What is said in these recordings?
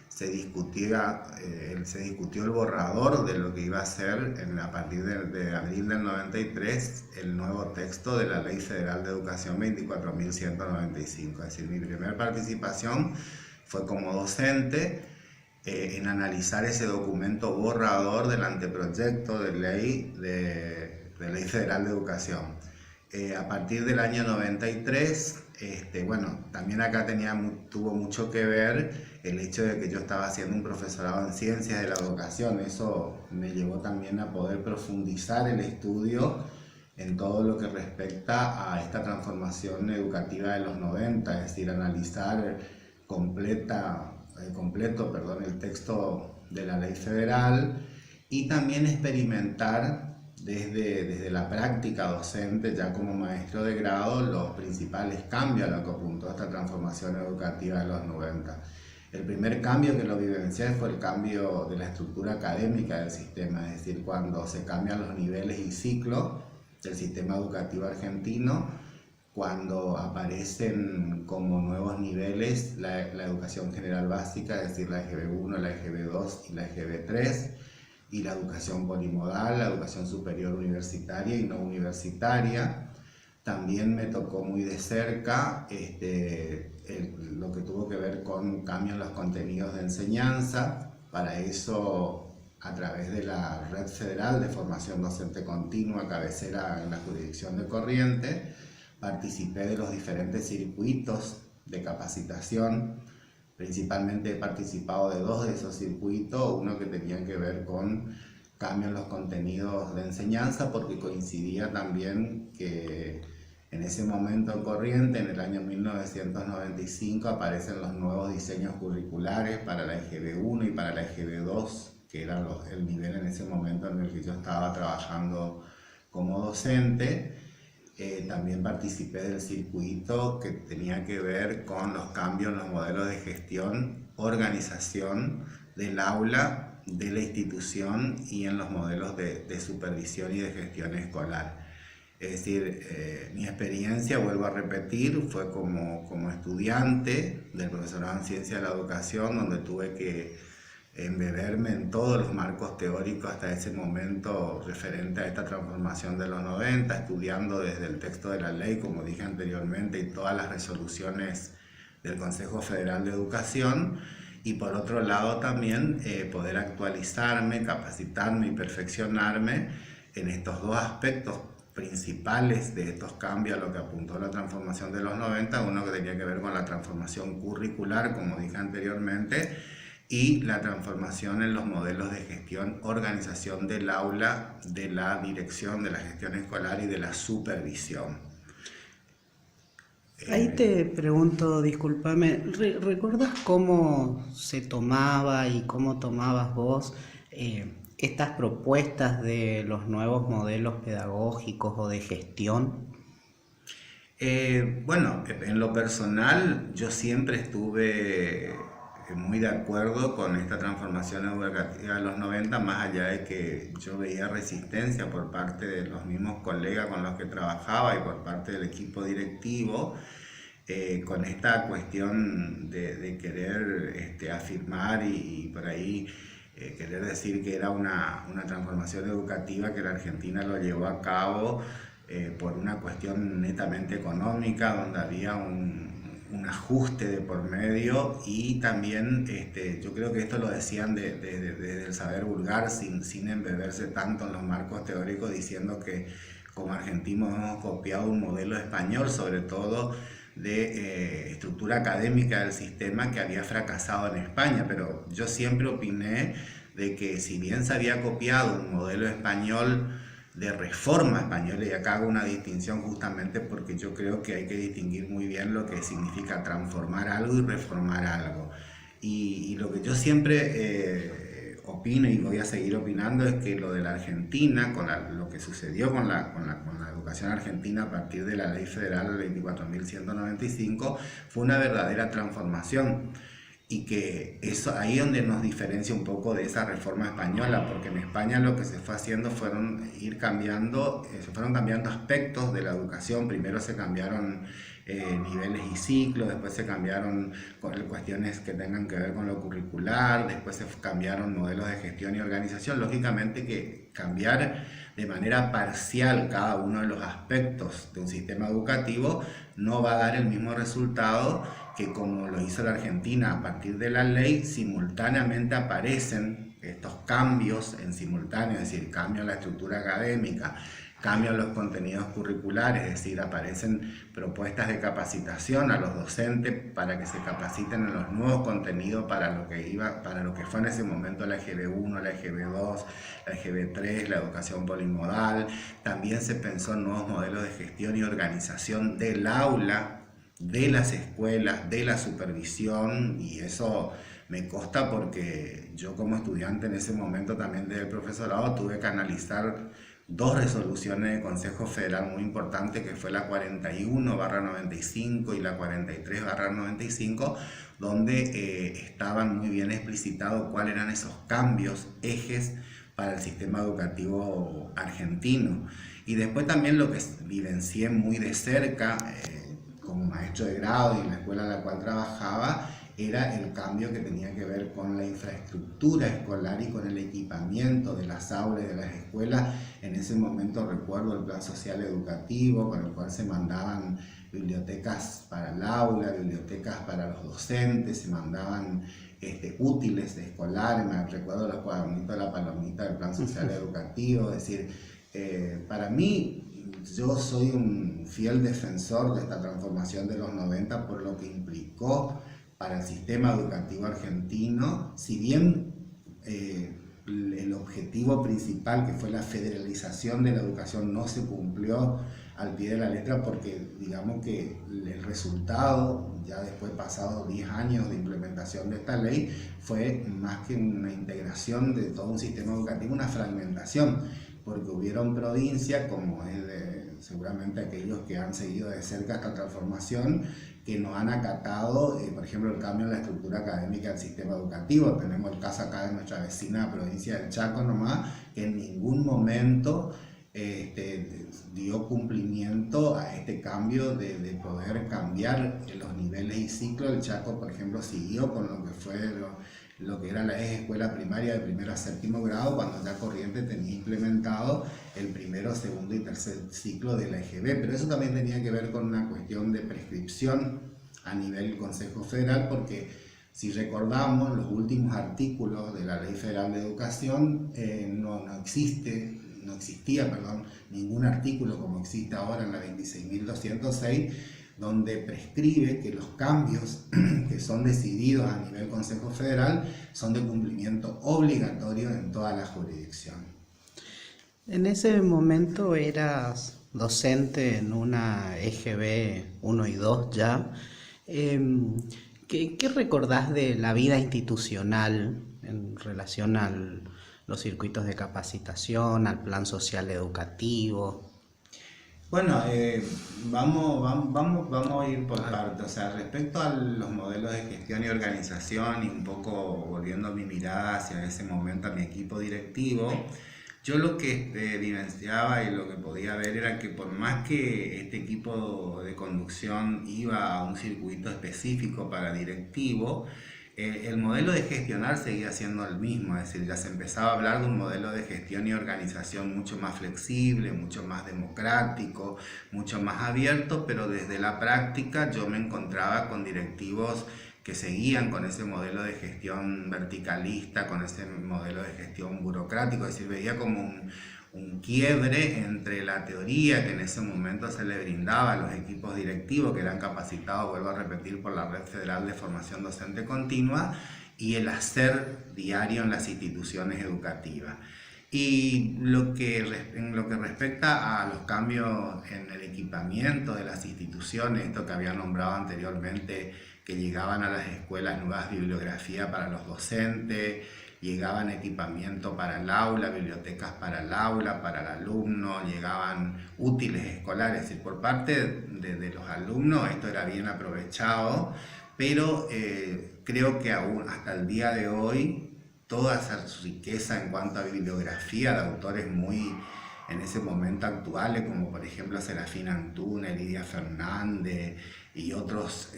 se discutió el borrador de lo que iba a ser a partir de abril del 93 el nuevo texto de la Ley Federal de Educación 24.195. Es decir, mi primera participación fue como docente en analizar ese documento borrador del anteproyecto de Ley Federal de Educación. A partir del año 93, bueno, también acá tuvo mucho que ver el hecho de que yo estaba haciendo un profesorado en ciencias de la educación. Eso me llevó también a poder profundizar el estudio en todo lo que respecta a esta transformación educativa de los 90, es decir, analizar completo el texto de la ley federal y también experimentar desde la práctica docente, ya como maestro de grado, los principales cambios a los que apuntó esta transformación educativa de los 90. El primer cambio que lo vivencié fue el cambio de la estructura académica del sistema, es decir, cuando se cambian los niveles y ciclos del sistema educativo argentino, cuando aparecen como nuevos niveles la educación general básica, es decir, la EGB1, la EGB2 y la EGB3, y la educación polimodal, la educación superior universitaria y no universitaria. También me tocó muy de cerca lo que tuvo que ver con cambios en los contenidos de enseñanza. Para eso, a través de la Red Federal de Formación Docente Continua, cabecera en la jurisdicción de Corrientes, participé de los diferentes circuitos de capacitación. Principalmente he participado de 2 de esos circuitos, uno que tenía que ver con cambios en los contenidos de enseñanza, porque coincidía también que en ese momento en Corrientes, en el año 1995, aparecen los nuevos diseños curriculares para la EGB1 y para la EGB2, que era el nivel en ese momento en el que yo estaba trabajando como docente. También participé del circuito que tenía que ver con los cambios en los modelos de gestión, organización del aula, de la institución y en los modelos de supervisión y de gestión escolar. Es decir, mi experiencia, vuelvo a repetir, fue como estudiante del profesorado en Ciencia de la Educación, donde tuve que embeberme en todos los marcos teóricos hasta ese momento referente a esta transformación de los 90, estudiando desde el texto de la ley, como dije anteriormente, y todas las resoluciones del Consejo Federal de Educación, y por otro lado también poder actualizarme, capacitarme y perfeccionarme en estos 2 aspectos principales de estos cambios a lo que apuntó la transformación de los 90, uno que tenía que ver con la transformación curricular, como dije anteriormente, y la transformación en los modelos de gestión, organización del aula, de la dirección, de la gestión escolar y de la supervisión. Ahí te pregunto, discúlpame, ¿recuerdas cómo se tomaba y cómo tomabas vos estas propuestas de los nuevos modelos pedagógicos o de gestión? Bueno, en lo personal yo siempre estuve muy de acuerdo con esta transformación educativa de los 90, más allá de que yo veía resistencia por parte de los mismos colegas con los que trabajaba y por parte del equipo directivo, con esta cuestión de querer afirmar y por ahí querer decir que era una transformación educativa que la Argentina lo llevó a cabo por una cuestión netamente económica, donde había un ajuste de por medio, y también yo creo que esto lo decían desde el saber vulgar, sin embeberse tanto en los marcos teóricos, diciendo que como argentinos hemos copiado un modelo español, sobre todo de estructura académica del sistema, que había fracasado en España. Pero yo siempre opiné de que si bien se había copiado un modelo español de reforma española, y acá hago una distinción justamente porque yo creo que hay que distinguir muy bien lo que significa transformar algo y reformar algo. Y lo que yo siempre opino y voy a seguir opinando es que lo de la Argentina, lo que sucedió con la educación argentina a partir de la Ley Federal 24.195, fue una verdadera transformación. Y que eso ahí donde nos diferencia un poco de esa reforma española, porque en España lo que se fue haciendo fueron cambiando aspectos de la educación. Primero se cambiaron niveles y ciclos, después se cambiaron cuestiones que tengan que ver con lo curricular, después se cambiaron modelos de gestión y organización. Lógicamente que cambiar de manera parcial cada uno de los aspectos de un sistema educativo no va a dar el mismo resultado que como lo hizo la Argentina a partir de la ley. Simultáneamente aparecen estos cambios en simultáneo, es decir, cambio en la estructura académica, cambio en los contenidos curriculares, es decir, aparecen propuestas de capacitación a los docentes para que se capaciten en los nuevos contenidos para lo que fue en ese momento la EGB1, la EGB2, la EGB3, la educación polimodal. También se pensó en nuevos modelos de gestión y organización del aula, de las escuelas, de la supervisión, y eso me consta porque yo como estudiante en ese momento también del profesorado tuve que analizar dos resoluciones de Consejo Federal muy importantes, que fue la 41/95 y la 43/95, donde estaban muy bien explicitados cuáles eran esos cambios, ejes para el sistema educativo argentino. Y después también lo que vivencié muy de cerca como maestro de grado y en la escuela en la cual trabajaba, era el cambio que tenía que ver con la infraestructura escolar y con el equipamiento de las aulas y de las escuelas. En ese momento recuerdo el plan social educativo, con el cual se mandaban bibliotecas para el aula, bibliotecas para los docentes, se mandaban útiles escolares. Me recuerdo los cuadernitos de la palomita del plan social educativo. Es decir, para mí, yo soy un fiel defensor de esta transformación de los 90 por lo que implicó para el sistema educativo argentino. Si bien el objetivo principal, que fue la federalización de la educación, no se cumplió al pie de la letra, porque digamos que el resultado, ya después pasados 10 años de implementación de esta ley, fue más que una integración de todo un sistema educativo, una fragmentación, porque hubieron provincias, como es seguramente aquellos que han seguido de cerca esta transformación, que no han acatado, por ejemplo, el cambio en la estructura académica del sistema educativo. Tenemos el caso acá de nuestra vecina provincia del Chaco nomás, que en ningún momento dio cumplimiento a este cambio de poder cambiar los niveles y ciclos. El Chaco, por ejemplo, siguió con lo que fue lo que era la escuela primaria de primero a séptimo grado, cuando ya Corrientes tenía implementado el primero, segundo y tercer ciclo de la EGB. Pero eso también tenía que ver con una cuestión de prescripción a nivel Consejo Federal, porque si recordamos los últimos artículos de la Ley Federal de Educación, no existía ningún artículo como existe ahora en la 26.206, donde prescribe que los cambios que son decididos a nivel Consejo Federal son de cumplimiento obligatorio en toda la jurisdicción. En ese momento eras docente en una EGB 1 y 2 ya. ¿Qué recordás de la vida institucional en relación a los circuitos de capacitación, al plan social educativo? Bueno, vamos a ir por partes. O sea, respecto a los modelos de gestión y organización, y un poco volviendo mi mirada hacia ese momento a mi equipo directivo, yo lo que vivenciaba y lo que podía ver era que por más que este equipo de conducción iba a un circuito específico para directivo, el modelo de gestionar seguía siendo el mismo. Es decir, ya se empezaba a hablar de un modelo de gestión y organización mucho más flexible, mucho más democrático, mucho más abierto, pero desde la práctica yo me encontraba con directivos que seguían con ese modelo de gestión verticalista, con ese modelo de gestión burocrático. Es decir, veía como un quiebre entre la teoría que en ese momento se le brindaba a los equipos directivos que eran capacitados, vuelvo a repetir, por la Red Federal de Formación Docente Continua, y el hacer diario en las instituciones educativas. Y en lo que respecta a los cambios en el equipamiento de las instituciones, esto que había nombrado anteriormente, que llegaban a las escuelas nuevas bibliografías para los docentes, llegaban equipamiento para el aula, bibliotecas para el aula, para el alumno, llegaban útiles escolares. Es decir, por parte de los alumnos esto era bien aprovechado, pero creo que aún hasta el día de hoy toda esa riqueza en cuanto a bibliografía de autores muy en ese momento actuales, como por ejemplo Serafín Antunes, Lidia Fernández, y otros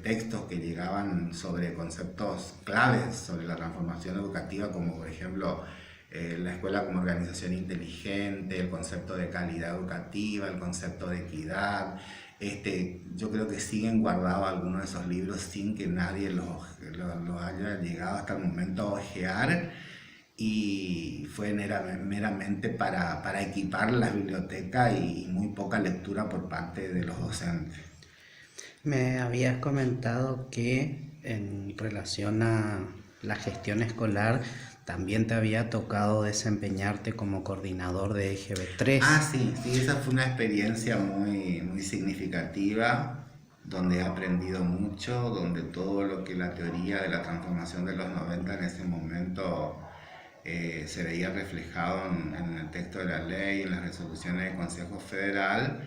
textos que llegaban sobre conceptos claves sobre la transformación educativa, como por ejemplo la escuela como organización inteligente, el concepto de calidad educativa, el concepto de equidad. Yo creo que siguen guardados algunos de esos libros sin que nadie los haya llegado hasta el momento a ojear, y fue meramente para equipar la biblioteca y muy poca lectura por parte de los docentes. Me habías comentado que en relación a la gestión escolar también te había tocado desempeñarte como coordinador de EGB3. Sí, esa fue una experiencia muy significativa, donde he aprendido mucho, donde todo lo que la teoría de la transformación de los 90 en ese momento se veía reflejado en el texto de la ley, en las resoluciones del Consejo Federal.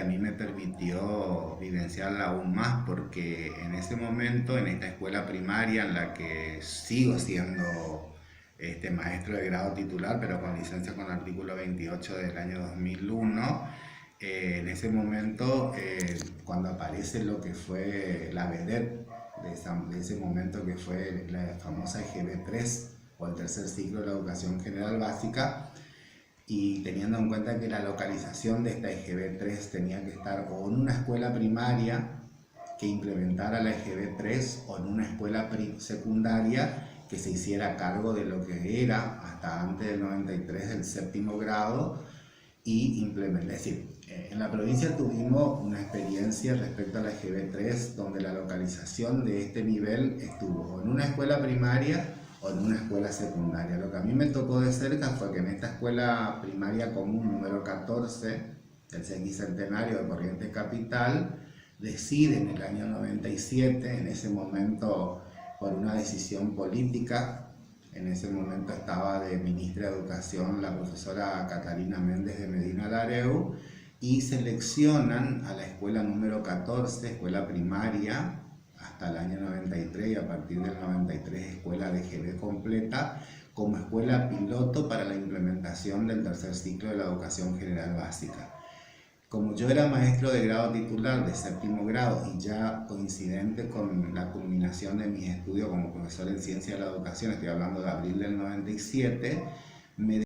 A mí me permitió vivenciarla aún más, porque en ese momento, en esta escuela primaria en la que sigo siendo maestro de grado titular, pero con licencia con artículo 28 del año 2001, en ese momento, cuando aparece lo que fue la vedette de ese momento, que fue la famosa EGB3, o el tercer ciclo de la educación general básica, y teniendo en cuenta que la localización de esta EGB3 tenía que estar o en una escuela primaria que implementara la EGB3, o en una escuela secundaria que se hiciera cargo de lo que era hasta antes del 93 el séptimo grado, y implementar. Es decir, en la provincia tuvimos una experiencia respecto a la EGB3 donde la localización de este nivel estuvo o en una escuela primaria o en una escuela secundaria. Lo que a mí me tocó de cerca fue que en esta escuela primaria común número 14 del sesquicentenario de Corrientes Capital, deciden en el año 97, en ese momento por una decisión política, en ese momento estaba de ministra de Educación la profesora Catalina Méndez de Medina Lareu, y seleccionan a la escuela número 14, escuela primaria, hasta el año 93, y a partir del 93 escuela de EGB completa, como escuela piloto para la implementación del tercer ciclo de la educación general básica. Como yo era maestro de grado titular de séptimo grado, y ya coincidente con la culminación de mis estudios como profesor en ciencia de la educación, estoy hablando de abril del 97, me